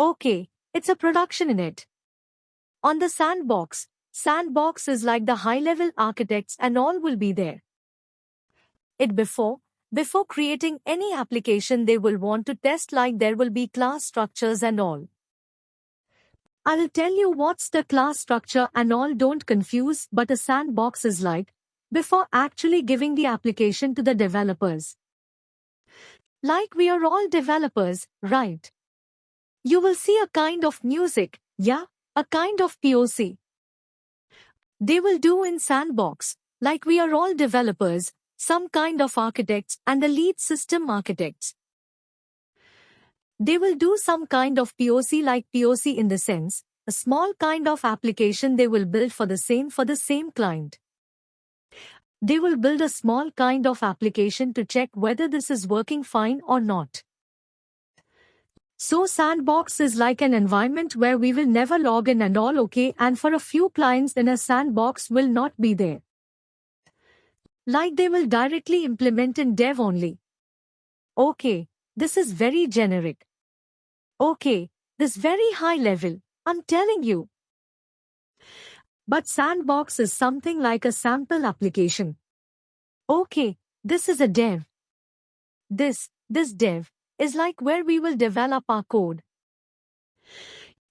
Okay, it's a production in it. On the sandbox, sandbox is like the high-level architects and all will be there. Before creating any application they will want to test, like there will be class structures and all. I'll tell you what's the class structure and all, don't confuse, but a sandbox is like, before actually giving the application to the developers. Like we are all developers, right? You will see a kind of music, yeah, a kind of POC. They will do in sandbox, like we are all developers, some kind of architects and the lead system architects. They will do some kind of POC, like POC in the sense, a small kind of application they will build for the same client. They will build a small kind of application to check whether this is working fine or not. So sandbox is like an environment where we will never log in and all, okay, and for a few clients in a sandbox will not be there. Like they will directly implement in dev only. Okay, this is very generic. Okay, this very high level, I'm telling you. But sandbox is something like a sample application. Okay, this is a dev. This dev is like where we will develop our code.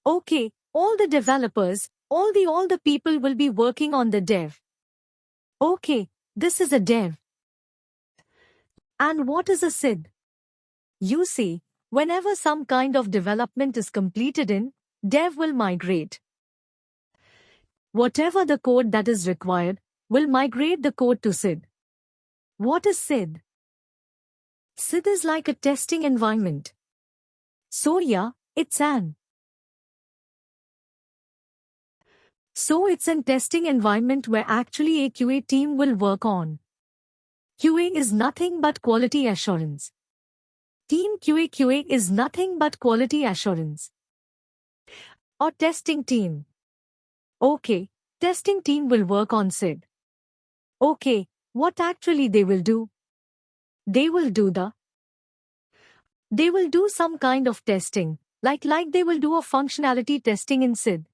Okay, all the developers, all the people will be working on the dev. Okay, this is a dev. And what is a SID? You see, whenever some kind of development is completed in, dev will migrate. Whatever the code that is required, will migrate the code to SID. What is SID? SID is like a testing environment. So yeah, it's an testing environment where actually a QA team will work on. QA is nothing but quality assurance. Team QA is nothing but quality assurance. Or testing team. Okay, testing team will work on SID. Okay, what actually they will do? They will do some kind of testing, like they will do a functionality testing in SID.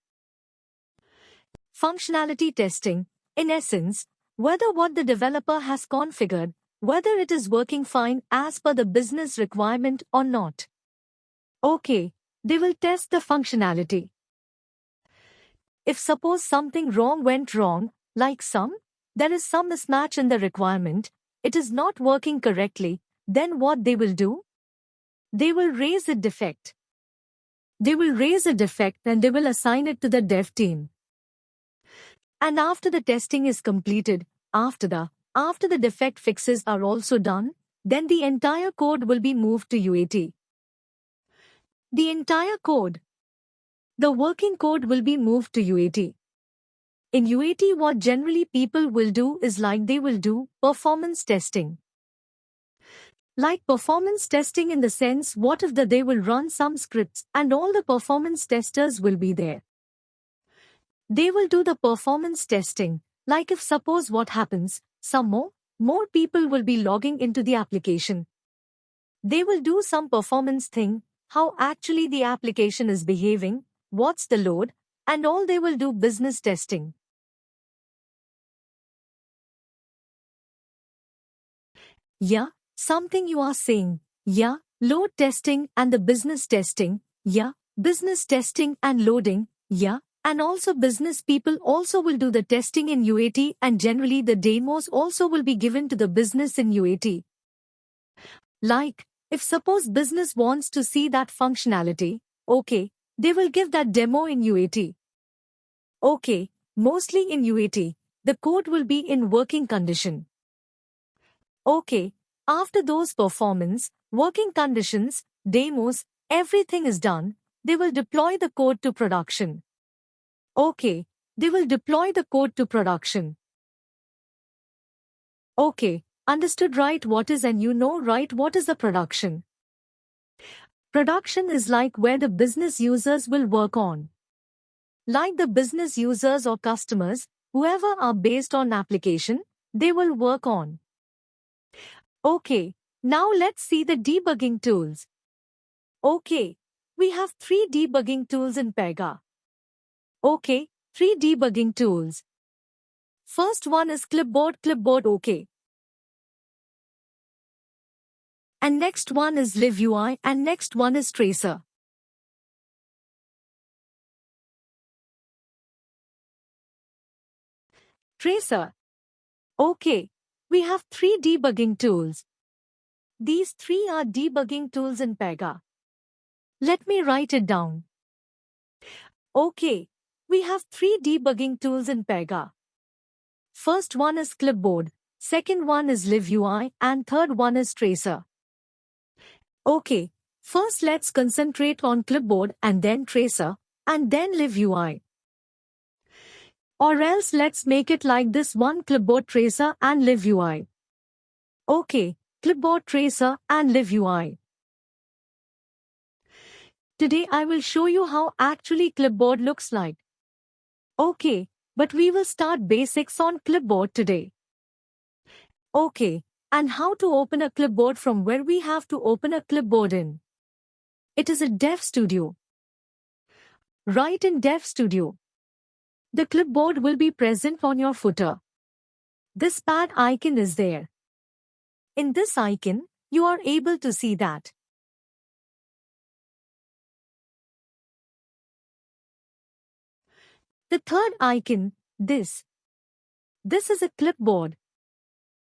Functionality testing, in essence, whether what the developer has configured, whether it is working fine as per the business requirement or not. Okay, they will test the functionality. If suppose something went wrong, like there is some mismatch in the requirement, it is not working correctly, then what they will do? They will raise a defect. They will raise a defect and they will assign it to the dev team. And after the testing is completed, after the defect fixes are also done, then the entire code will be moved to UAT. The entire code, the working code will be moved to UAT. In UAT, what generally people will do is like they will do performance testing. Like performance testing in the sense, what if they will run some scripts and all the performance testers will be there. They will do the performance testing, like if suppose what happens, some more people will be logging into the application. They will do some performance thing, how actually the application is behaving, what's the load, and all they will do business testing. Yeah, something you are saying, yeah, load testing and the business testing, yeah, business testing and loading, yeah. And also business people also will do the testing in UAT and generally the demos also will be given to the business in UAT. Like, if suppose business wants to see that functionality, okay, they will give that demo in UAT. Okay, mostly in UAT, the code will be in working condition. Okay, after those performance, working conditions, demos, everything is done, they will deploy the code to production. Okay, they will deploy the code to production. Okay, understood right what is and you know right what is the production. Production is like where the business users will work on. Like the business users or customers, whoever are based on application, they will work on. Okay, now let's see the debugging tools. Okay, we have three debugging tools in Pega. Okay, three debugging tools. First one is clipboard, okay. And next one is live UI, and next one is tracer. Tracer. Okay, we have three debugging tools. These three are debugging tools in Pega. Let me write it down. Okay, we have three debugging tools in Pega. First one is clipboard, second one is live UI, and third one is tracer. Okay, first let's concentrate on clipboard and then tracer, and then live UI. Or else let's make it like this: one clipboard tracer and live UI. Okay, clipboard tracer and live UI. Today I will show you how actually clipboard looks like. Okay, but we will start basics on clipboard today. Okay, and how to open a clipboard from where we have to open a clipboard in. It is a Dev Studio. Right in Dev Studio. The clipboard will be present on your footer. This pad icon is there. In this icon, you are able to see that. The third icon, this is a clipboard.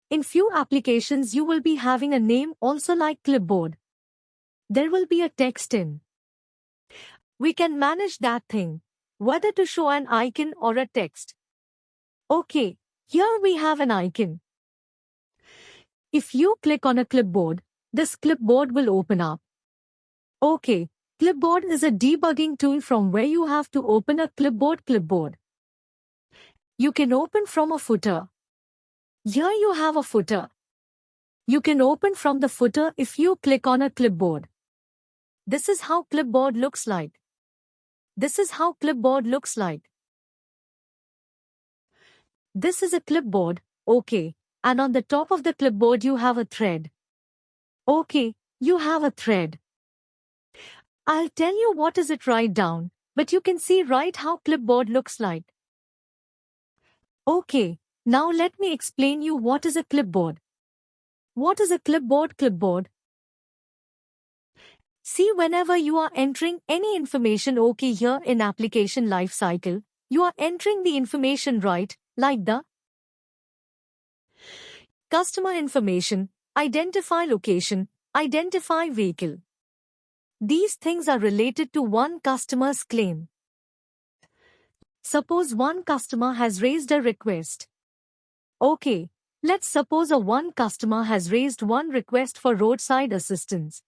In few applications you will be having a name also like clipboard. There will be a text in. We can manage that thing, whether to show an icon or a text. Okay, here we have an icon. If you click on a clipboard, this clipboard will open up. Okay, clipboard is a debugging tool from where you have to open a clipboard. You can open from a footer. Here you have a footer. You can open from the footer if you click on a clipboard. This is how clipboard looks like. This is how clipboard looks like. This is a clipboard, okay, and on the top of the clipboard you have a thread. Okay, you have a thread. I'll tell you what is it right down, but you can see right how clipboard looks like. Okay, now let me explain you what is a clipboard. What is a clipboard? See, whenever you are entering any information, okay, here in application lifecycle, you are entering the information right, like the customer information, identify location, identify vehicle. These things are related to one customer's claim. Suppose one customer has raised a request. Okay, let's suppose one customer has raised one request for roadside assistance.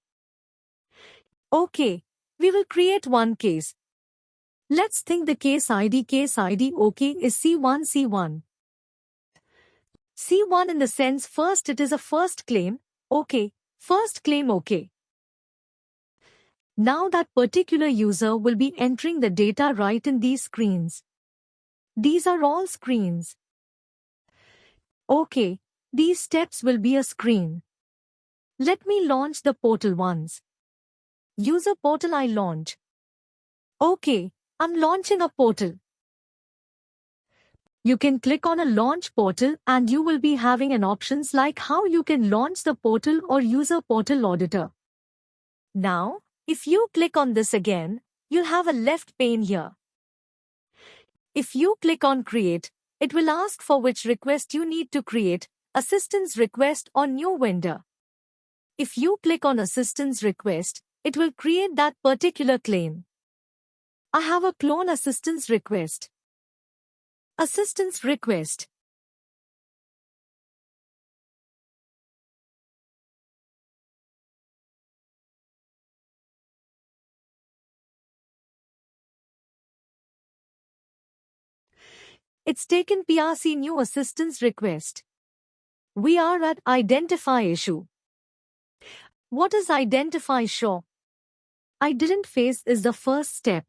Okay, we will create one case. Let's think the case ID, okay, is C1. C1 in the sense first it is a first claim, okay, first claim, okay. Now that particular user will be entering the data right in these screens. These are all screens. Okay, these steps will be a screen. Let me launch the portal once. User portal I launch. Okay, I'm launching a portal. You can click on a launch portal and you will be having an options like how you can launch the portal or user portal auditor. Now, if you click on this again, you'll have a left pane here. If you click on create, it will ask for which request you need to create, assistance request or new vendor. If you click on assistance request, it will create that particular claim. I have a clone assistance request. Assistance request. It's taken PRC new assistance request. We are at identify issue. What is identify show? I didn't face is the first step.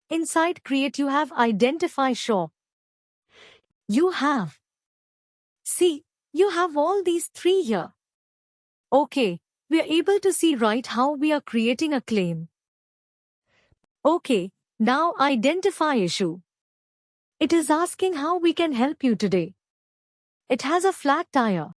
Inside create you have identify show. You have. See, you have all these three here. Okay, we are able to see right how we are creating a claim. Okay, now identify issue. It is asking how we can help you today. It has a flat tire.